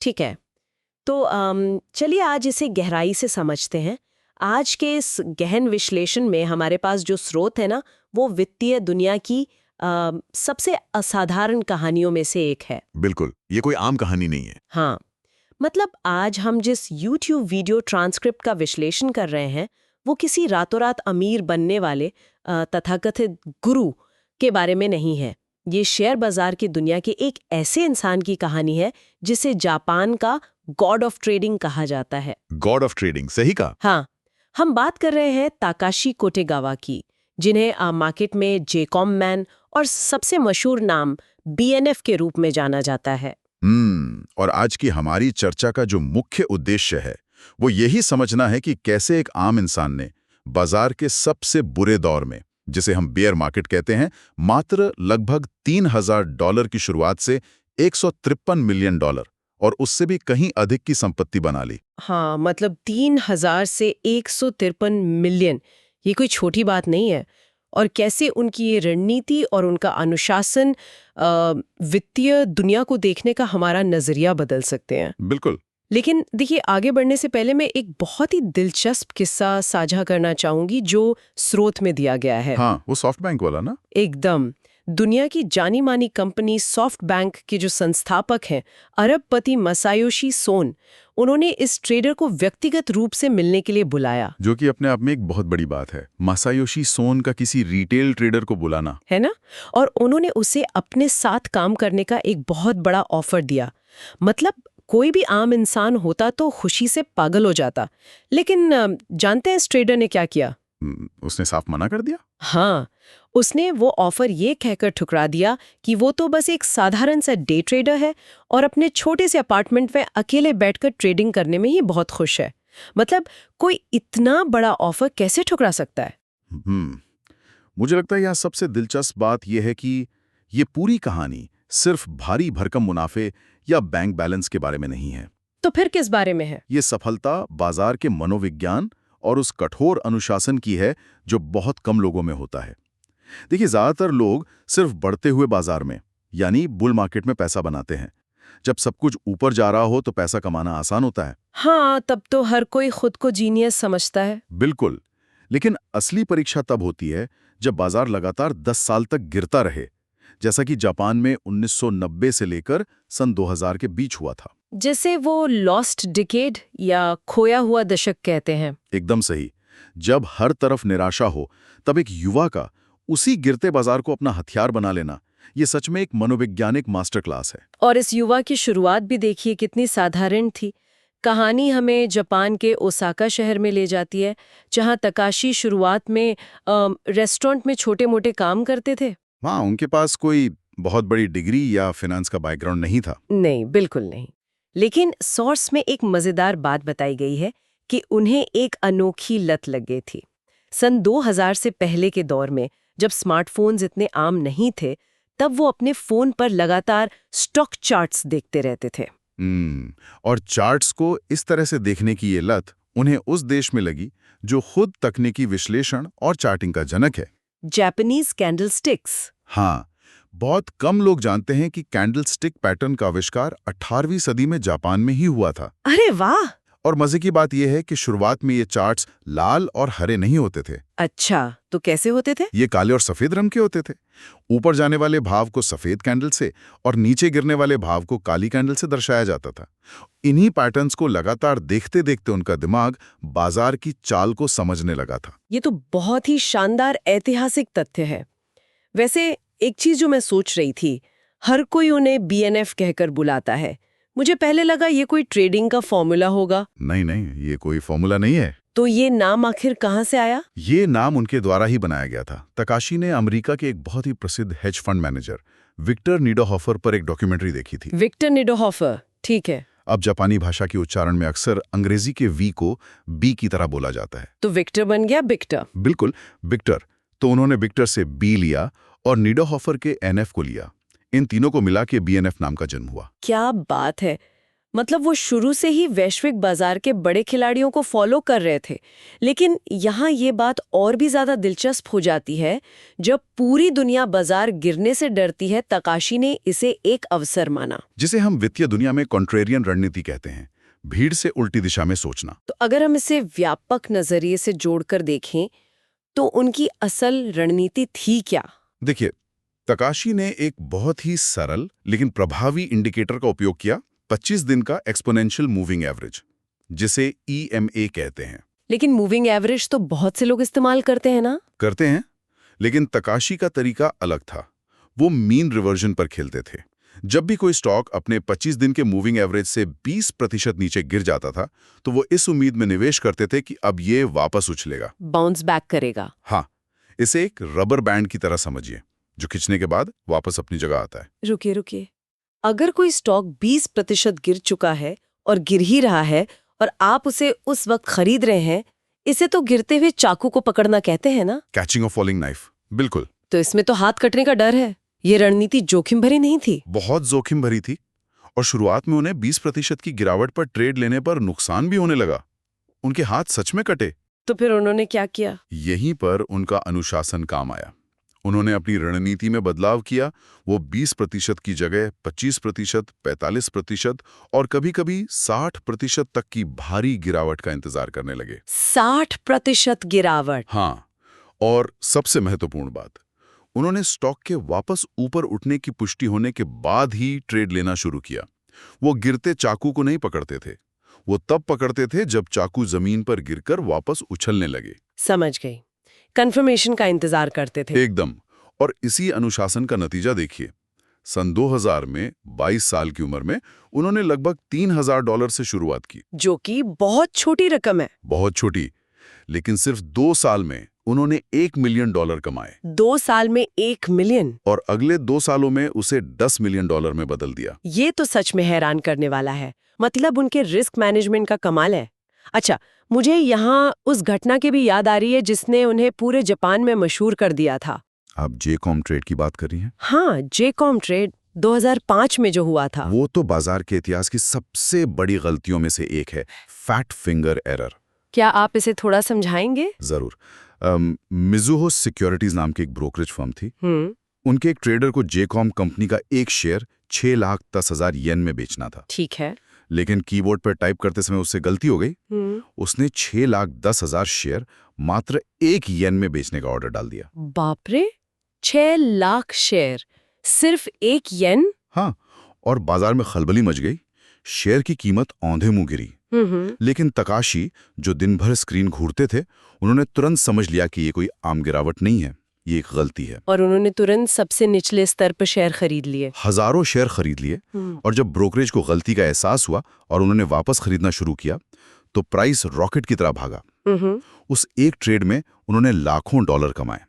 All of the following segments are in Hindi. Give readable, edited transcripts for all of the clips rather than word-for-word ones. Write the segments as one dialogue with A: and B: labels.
A: ठीक है। तो चलिए आज इसे गहराई से समझते हैं। आज के इस गहन विश्लेषण में हमारे पास जो स्रोत है ना, वो वित्तीय दुनिया की सबसे असाधारण कहानियों में से एक है।
B: बिल्कुल, ये कोई आम कहानी नहीं है।
A: हाँ, मतलब आज हम जिस YouTube वीडियो ट्रांसक्रिप्ट का विश्लेषण कर रहे हैं, वो किसी रातों रात अमीर बनने वाले तथाकथित गुरु के बारे में नहीं है। ये शेयर बाजार की दुनिया के एक ऐसे इंसान की कहानी है जिसे जापान का गॉड ऑफ ट्रेडिंग कहा जाता है।
B: गॉड ऑफ ट्रेडिंग, सही कहा।
A: हाँ, हम बात कर रहे हैं ताकाशी कोटेगावा की, जिन्हें मार्केट में जेकॉम मैन और सबसे मशहूर नाम BNF के रूप में जाना जाता है।
B: और आज की हमारी चर्चा का जो मुख्य उद्देश्य है, वो यही समझना है कि कैसे एक आम इंसान ने बाजार के सबसे बुरे दौर में, जिसे हम बेयर मार्केट कहते हैं, मात्र लगभग $3000 की शुरुआत से $153 मिलियन और उससे भी कहीं अधिक की संपत्ति बना ली।
A: हाँ, मतलब 3000 से 153 मिलियन, ये कोई छोटी बात नहीं है। और कैसे उनकी ये रणनीति और उनका अनुशासन वित्तीय दुनिया को देखने का हमारा नजरिया बदल सकते हैं।
B: बिल्कुल।
A: लेकिन देखिए, आगे बढ़ने से पहले मैं एक बहुत ही दिलचस्प किस्सा साझा करना चाहूंगी जो स्रोत में दिया गया है।
B: हाँ, वो सॉफ्ट बैंक वाला ना।
A: एकदम। दुनिया की जानी मानी कंपनी सॉफ्ट बैंक के जो संस्थापक हैं, अरबपति मसायोशी सोन, उन्होंने इस ट्रेडर को व्यक्तिगत रूप से मिलने के लिए बुलाया।
B: जो कि अपने आप में एक बहुत बड़ी बात है, मासायोशी सोन का किसी रिटेल ट्रेडर को बुलाना,
A: है ना? और उन्होंने उसे अपने साथ काम करने का एक बहुत बड़ा ऑफर दिया। मतलब कोई भी आम इंसान होता तो खुशी से पागल हो जाता। लेकिन जानते हैं इस ट्रेडर ने क्या किया?
B: उसने साफ मना कर दिया।
A: हाँ, उसने वो ऑफर ये कहकर ठुकरा दिया कि वो तो बस एक साधारण सा डे ट्रेडर है और अपने छोटे से अपार्टमेंट में अकेले बैठकर ट्रेडिंग करने में ही बहुत खुश है। मतलब कोई इतना बड़ा ऑफर कैसे ठुकरा सकता है?
B: मुझे लगता है यहाँ सबसे दिलचस्प बात यह है कि ये पूरी कहानी सिर्फ भारी भरकम मुनाफे या बैंक बैलेंस के बारे में नहीं है।
A: तो फिर किस बारे में है?
B: ये सफलता बाजार के मनोविज्ञान और उस कठोर अनुशासन की है जो बहुत कम लोगों में होता है। देखिए, ज्यादातर लोग सिर्फ बढ़ते हुए बाजार में, यानी बुल मार्केट में पैसा बनाते हैं। जब सब कुछ ऊपर जा रहा हो तो पैसा कमाना आसान होता है।
A: हाँ, तब तो हर कोई खुद को जीनियस समझता है।
B: बिल्कुल। लेकिन असली परीक्षा तब होती है जब बाजार लगातार 10 साल तक गिरता रहे, जैसा कि जापान में 1990 से लेकर सन 2000 के बीच हुआ था।
A: जैसे वो लॉस्ट डिकेड या खोया हुआ दशक कहते हैं।
B: एकदम सही। जब हर तरफ निराशा हो, तब एक युवा का उसी गिरते बाजार को अपना हथियार बना लेना, ये सच में एक मनोवैज्ञानिक मास्टर क्लास है।
A: और इस युवा की शुरुआत भी देखिए कितनी साधारण थी। कहानी हमें जापान के ओसाका शहर में ले जाती है, जहां तकाशी शुरुआत में रेस्टोरेंट में छोटे-मोटे काम करते थे।
B: हाँ, उनके पास कोई बहुत बड़ी डिग्री या फाइनेंस का बैकग्राउंड नहीं था।
A: नहीं, बिल्कुल नहीं। लेकिन सोर्स में एक मजेदार बात बताई गई है कि उन्हें एक अनोखी लत लग गई थी। सन 2000 से पहले के दौर में, जब स्मार्टफोन्स इतने आम नहीं थे, तब वो अपने फोन पर लगातार स्टॉक चार्ट्स देखते रहते थे।
B: और चार्ट्स को इस तरह से देखने की ये लत उन्हें उस देश में लगी जो खुद तकनीकी विश्लेषण और चार्टिंग का जनक है।
A: Japanese candlesticks.
B: हाँ, बहुत कम लोग जानते हैं कि कैंडलस्टिक पैटर्न का आविष्कार 18वीं सदी में जापान में ही हुआ था।
A: अरे वाह!
B: और मजे की बात यह है कि शुरुआत में ये चार्ट्स लाल और हरे नहीं होते थे।
A: अच्छा, तो कैसे होते थे?
B: ये काले और सफेद रंग के होते थे। ऊपर जाने वाले भाव को सफेद कैंडल से और नीचे गिरने वाले भाव को काली कैंडल से दर्शाया जाता था। इन्हीं पैटर्न्स को लगातार देखते देखते उनका दिमाग बाजार की चाल को समझने लगा था।
A: ये तो बहुत ही शानदार ऐतिहासिक तथ्य है। वैसे एक चीज जो मैं सोच रही थी, हर कोई उन्हें BNF कहकर बुलाता है। मुझे पहले लगा ये कोई ट्रेडिंग का फॉर्मूला होगा।
B: नहीं नहीं, ये कोई फॉर्मूला नहीं है।
A: तो ये नाम आखिर कहाँ से आया?
B: ये नाम उनके द्वारा ही बनाया गया था। तकाशी ने अमेरिका के एक बहुत ही प्रसिद्ध हेज फंड मैनेजर विक्टर निडोहॉफर पर एक डॉक्यूमेंट्री देखी थी।
A: विक्टर निडोहॉफर, ठीक है।
B: अब जापानी भाषा के उच्चारण में अक्सर अंग्रेजी के वी को बी की तरह बोला जाता है।
A: तो विक्टर बन गया बिक्टर।
B: बिल्कुल, विक्टर। तो उन्होंने विक्टर से बी लिया और निडोहॉफर के NF को लिया। इन तीनों को मिला के BNF नाम का जन्म हुआ।
A: क्या बात है! मतलब वो शुरू से ही वैश्विक बाजार के बड़े खिलाड़ियों को फॉलो कर रहे थे। लेकिन यहाँ ये बात और भी ज्यादा दिलचस्प हो जाती है। जब पूरी दुनिया बाजार गिरने से डरती है, तकाशी ने इसे एक अवसर माना,
B: जिसे हम वित्तीय दुनिया में कॉन्ट्रेरियन रणनीति कहते हैं, भीड़ से उल्टी दिशा में सोचना।
A: तो अगर हम इसे व्यापक नजरिए से जोड़कर देखें तो उनकी असल रणनीति थी क्या?
B: देखिए, तकाशी ने एक बहुत ही सरल लेकिन प्रभावी इंडिकेटर का उपयोग किया, 25 दिन का एक्सपोनेंशियल मूविंग एवरेज, जिसे EMA कहते हैं।
A: लेकिन मूविंग एवरेज तो बहुत से लोग इस्तेमाल करते हैं ना?
B: करते हैं, लेकिन तकाशी का तरीका अलग था। वो मीन रिवर्जन पर खेलते थे। जब भी कोई स्टॉक अपने 25 दिन के मूविंग एवरेज से 20% नीचे गिर जाता था, तो वो इस उम्मीद में निवेश करते थे कि अब ये वापस उछलेगा,
A: बाउंस बैक करेगा।
B: हाँ, इसे एक रबर बैंड की तरह समझिए, जो खिंचने के बाद वापस अपनी जगह आता है।
A: रुकिए, अगर कोई स्टॉक 20% गिर चुका है और गिर ही रहा है और आप उसे उस वक्त खरीद रहे हैं, इसे तो गिरते हुए चाकू को पकड़ना कहते हैं ना?
B: कैचिंग अ फॉलिंग नाइफ, बिल्कुल।
A: तो इसमें तो हाथ कटने का डर है। ये रणनीति जोखिम भरी नहीं थी?
B: बहुत जोखिम भरी थी, और शुरुआत में उन्हें 20% की गिरावट पर ट्रेड लेने पर नुकसान भी होने लगा। उनके हाथ सच में कटे।
A: तो फिर उन्होंने क्या किया?
B: यहीं पर उनका अनुशासन काम आया। उन्होंने अपनी रणनीति में बदलाव किया। वो 20% की जगह 25%, 45% और कभी-कभी 60% तक की भारी गिरावट का इंतजार करने लगे।
A: 60% गिरावट?
B: हाँ, और सबसे महत्वपूर्ण बात, उन्होंने स्टॉक के वापस ऊपर उठने की पुष्टि होने के बाद ही ट्रेड लेना शुरू किया। वो गिरते चाकू को नहीं पकड़ते थे, वो तब पकड़ते थे जब चाकू जमीन पर गिरकर वापस उछलने लगे।
A: समझ गई। कंफर्मेशन का इंतजार करते थे।
B: एकदम। और इसी अनुशासन का नतीजा देखिए। सन 2000 में 22 साल की उम्र में उन्होंने लगभग $3000 से शुरुआत की,
A: जो कि बहुत छोटी रकम है।
B: बहुत छोटी, लेकिन सिर्फ 2 साल में उन्होंने $1 मिलियन कमाए।
A: 2 साल में 1 मिलियन?
B: और अगले 2 सालों में उसे $10 मिलियन में बदल दिया।
A: ये तो सच में हैरान करने वाला है। मतलब उनके रिस्क मैनेजमेंट का कमाल है। अच्छा, मुझे यहाँ उस घटना की भी याद आ रही है जिसने उन्हें पूरे जापान में मशहूर कर दिया था।
B: आप जेकॉम ट्रेड की बात कर रही हैं?
A: हाँ, जेकॉम ट्रेड 2005 में जो हुआ था।
B: वो तो बाजार के इतिहास की सबसे बड़ी गलतियों में से एक है, फैट फिंगर एरर।
A: क्या आप इसे थोड़ा समझाएंगे?
B: जरूर। मिजुहो सिक्योरिटीज नाम की एक ब्रोकरेज फर्म थी। उनके एक ट्रेडर को जेकॉम कंपनी का एक शेयर 6,10,000 येन में बेचना था।
A: ठीक है।
B: लेकिन कीबोर्ड पर टाइप करते समय उससे गलती हो गई। उसने 6,10,000 शेयर मात्र 1 येन में बेचने का ऑर्डर डाल दिया।
A: बाप रे, 6 लाख शेयर सिर्फ 1 येन?
B: हाँ, और बाजार में खलबली मच गई। शेयर की कीमत औंधे मुंह गिरी। लेकिन तकाशी, जो दिन भर स्क्रीन घूरते थे, उन्होंने तुरंत समझ लिया कि ये कोई आम गिरावट नहीं है, ये एक गलती है।
A: और उन्होंने तुरंत सबसे निचले स्तर पर शेयर खरीद लिए।
B: हजारों शेयर खरीद लिए। और जब ब्रोकरेज को गलती का एहसास हुआ और उन्होंने वापस खरीदना शुरू किया, तो प्राइस रॉकेट की तरह भागा। उस एक ट्रेड में उन्होंने लाखों डॉलर कमाए।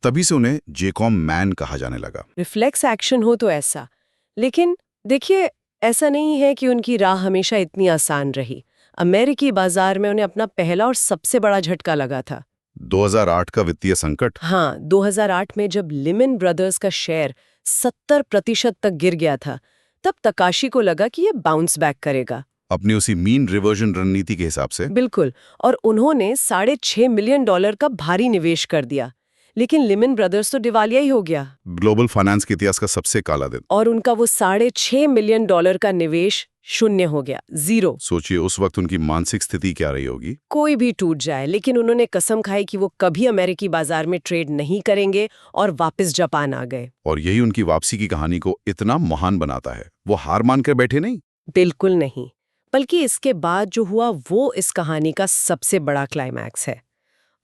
B: तभी से उन्हें जेकॉम मैन कहा जाने लगा।
A: रिफ्लेक्स एक्शन हो तो ऐसा। लेकिन देखिए, ऐसा नहीं है कि उनकी राह हमेशा इतनी आसान रही। अमेरिकी बाजार में उन्हें अपना पहला और सबसे बड़ा झटका लगा था।
B: 2008 का वित्तीय संकट।
A: हाँ, 2008 में जब लिमन ब्रदर्स का शेयर 70% तक गिर गया था, तब तकाशी को लगा कि ये बाउंस बैक करेगा।
B: अपनी उसी मीन रिवर्जन रणनीति के हिसाब से।
A: बिल्कुल। और उन्होंने $6.5 मिलियन का भारी निवेश कर दिया। लेकिन लिमन ब्रदर्स तो दिवालिया ही हो गया।
B: ग्लोबल फाइनेंस के इतिहास का सबसे काला दिन।
A: और उनका वो $6.5 मिलियन का निवेश शून्य हो गया, जीरो।
B: सोचिए उस वक्त उनकी मानसिक स्थिति क्या रही होगी।
A: कोई भी टूट जाए, लेकिन उन्होंने कसम खाई कि वो कभी अमेरिकी बाजार में ट्रेड नहीं करेंगे और वापस जापान आ गए।
B: और यही उनकी वापसी की कहानी को इतना महान बनाता है। वो हार मानकर बैठे नहीं।
A: बिल्कुल नहीं, बल्कि इसके बाद जो हुआ वो इस कहानी का सबसे बड़ा क्लाइमैक्स है।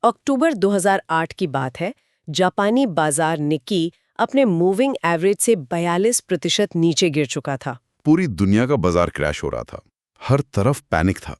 A: अक्टूबर 2008 की बात है। जापानी बाजार निक्की अपने मूविंग एवरेज से 42% नीचे गिर चुका था।
B: पूरी दुनिया का बाजार क्रैश हो रहा था। हर तरफ पैनिक था।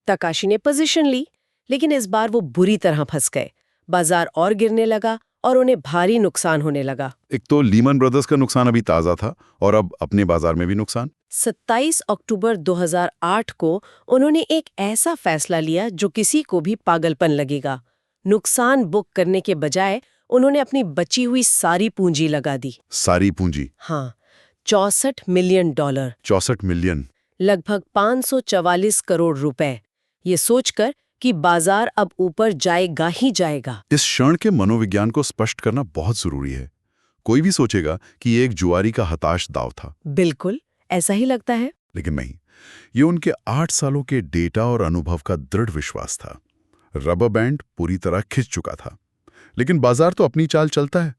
A: तकाशी ने पोजीशन ली, लेकिन इस बार वो बुरी तरह फंस गए। बाजार और गिरने लगा और उन्हें भारी नुकसान होने लगा।
B: एक तो लीमन ब्रदर्स का नुकसान अभी ताजा था और अब अपने बाजार में भी नुकसान।
A: 27 अक्टूबर 2008 को उन्होंने एक ऐसा फैसला लिया जो किसी को भी पागलपन लगेगा। नुकसान बुक करने के बजाय उन्होंने अपनी बची हुई सारी पूंजी लगा दी।
B: सारी पूंजी?
A: हाँ, $64 मिलियन।
B: 64 मिलियन।
A: लगभग 544 करोड़ रुपए। ये सोचकर कि बाजार अब ऊपर जाएगा ही जाएगा।
B: इस क्षण के मनोविज्ञान को स्पष्ट करना बहुत जरूरी है। कोई भी सोचेगा कि ये एक जुआरी का हताश दांव था।
A: बिल्कुल, ऐसा ही लगता है।
B: लेकिन नहीं, ये उनके 8 सालों के डेटा और अनुभव का दृढ़ विश्वास था। रबर बैंड पूरी तरह खिंच चुका था, लेकिन बाजार तो अपनी चाल चलता है।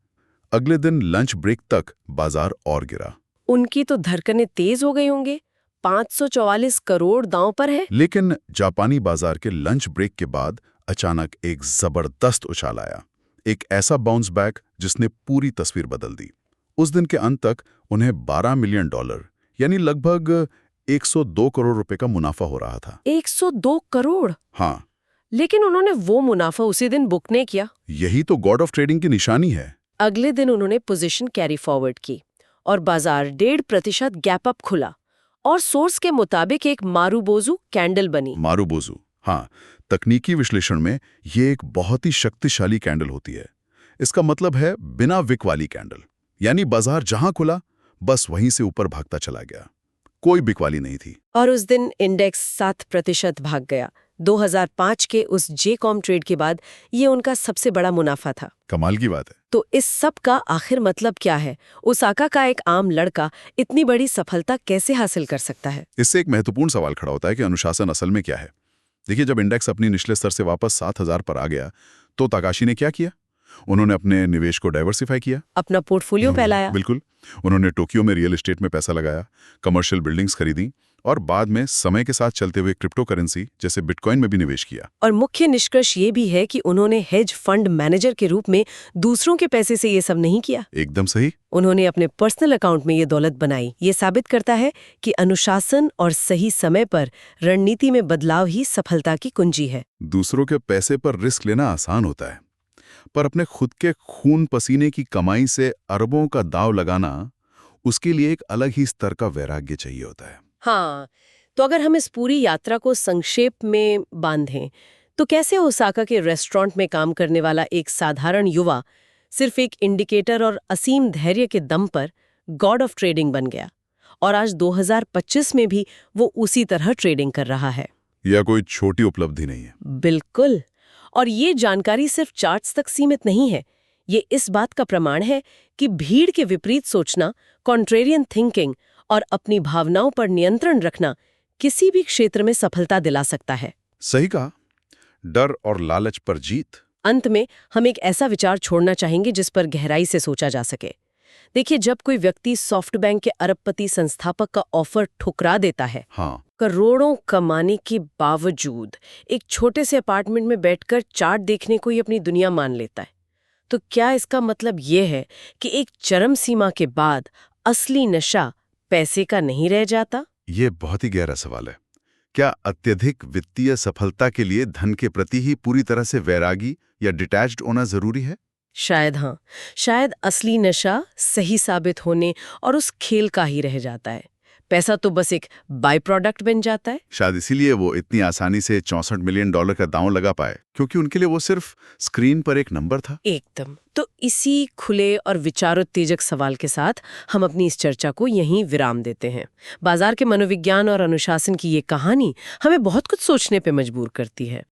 B: अगले दिन लंच ब्रेक तक बाजार और गिरा।
A: उनकी तो धड़कनें तेज हो गई होंगे। 544 करोड़ दांव पर है।
B: लेकिन जापानी बाजार के लंच ब्रेक के बाद अचानक एक जबरदस्त उछाल आया। एक ऐसा बाउंस बैक जिसने पूरी तस्वीर बदल दी। उस दिन के अंत तक उन्हें $12 मिलियन यानी लगभग 102 करोड़ रुपए का मुनाफा हो रहा था।
A: 102 करोड़?
B: हाँ,
A: लेकिन उन्होंने वो मुनाफा उसी दिन बुक नहीं किया।
B: यही तो गॉड ऑफ ट्रेडिंग की निशानी है।
A: अगले दिन उन्होंने पोजीशन कैरी फॉरवर्ड की और बाजार 1.5% गैप अप खुला और सोर्स के मुताबिक एक मारूबोजू कैंडल बनी।
B: मारूबोजू, हाँ, तकनीकी विश्लेषण में ये एक बहुत ही शक्तिशाली कैंडल होती है। इसका मतलब है बिना विक वाली कैंडल, यानी बाजार जहां खुला बस वहीं से ऊपर भागता चला गया, कोई बिक वाली नहीं थी।
A: और उस दिन इंडेक्स 7% भाग गया। 2005 के उस जे-कॉम ट्रेड के बाद ये उनका सबसे बड़ा मुनाफा था।
B: कमाल की बात है।
A: तो इस सब का आखिर मतलब क्या है? ओसाका का एक आम लड़का इतनी बड़ी सफलता कैसे हासिल कर सकता है?
B: इससे एक महत्वपूर्ण सवाल खड़ा होता है कि अनुशासन असल में क्या है। देखिए, जब इंडेक्स अपनी निचले स्तर से वापस 7000 पर आ गया तो ताकाशी ने क्या किया? उन्होंने अपने निवेश को डाइवर्सिफाई किया,
A: अपना पोर्टफोलियो फैलाया।
B: बिल्कुल। उन्होंने टोक्यो में रियल एस्टेट में पैसा लगाया, कमर्शियल बिल्डिंग्स खरीदी और बाद में समय के साथ चलते हुए क्रिप्टो करेंसी जैसे बिटकॉइन में भी निवेश किया।
A: और मुख्य निष्कर्ष ये भी है कि उन्होंने हेज फंड मैनेजर के रूप में दूसरों के पैसे से ये सब नहीं किया।
B: एकदम सही।
A: उन्होंने अपने पर्सनल अकाउंट में ये दौलत बनाई। ये साबित करता है कि अनुशासन और सही समय पर रणनीति में बदलाव ही सफलता की कुंजी है।
B: दूसरों के पैसे पर रिस्क लेना आसान होता है, पर अपने खुद के खून पसीने की कमाई से अरबों का दांव लगाना, उसके लिए एक अलग ही स्तर का वैराग्य चाहिए होता है।
A: हाँ, तो अगर हम इस पूरी यात्रा को संक्षेप में बांधें तो कैसे ओसाका के रेस्टोरेंट में काम करने वाला एक साधारण युवा सिर्फ एक इंडिकेटर और असीम धैर्य के दम पर गॉड ऑफ ट्रेडिंग बन गया और आज 2025 में भी वो उसी तरह ट्रेडिंग कर रहा है।
B: यह कोई छोटी उपलब्धि नहीं है।
A: बिल्कुल। और ये जानकारी सिर्फ चार्ट्स तक सीमित नहीं है। ये इस बात का प्रमाण है कि भीड़ के विपरीत सोचना, कॉन्ट्रेरियन थिंकिंग और अपनी भावनाओं पर नियंत्रण रखना किसी भी क्षेत्र में सफलता दिला सकता है।
B: सही कहा, डर और लालच पर जीत।
A: अंत में हम एक ऐसा विचार छोड़ना चाहेंगे जिस पर गहराई से सोचा जा सके। देखिए, जब कोई व्यक्ति सॉफ्टबैंक के अरबपति संस्थापक का ऑफर ठुकरा देता है,
B: हाँ,
A: करोड़ों कमाने के बावजूद एक छोटे से अपार्टमेंट में बैठकर चार्ट देखने को ही अपनी दुनिया मान लेता है, तो क्या इसका मतलब ये है कि एक चरम सीमा के बाद असली नशा पैसे का नहीं रह जाता?
B: ये बहुत ही गहरा सवाल है। क्या अत्यधिक वित्तीय सफलता के लिए धन के प्रति ही पूरी तरह से वैरागी या डिटैच्ड होना जरूरी है?
A: शायद हाँ। शायद असली नशा सही साबित होने और उस खेल का ही रह जाता है। पैसा तो बस एक बाय प्रोडक्ट बन जाता है।
B: शायद इसीलिए वो इतनी आसानी से $64 मिलियन का दांव लगा पाए, क्योंकि उनके लिए वो सिर्फ स्क्रीन पर एक नंबर था।
A: एकदम। तो इसी खुले और विचारोत्तेजक सवाल के साथ हम अपनी इस चर्चा को यहीं विराम देते हैं। बाजार के मनोविज्ञान और अनुशासन की ये कहानी हमें बहुत कुछ सोचने पे मजबूर करती है।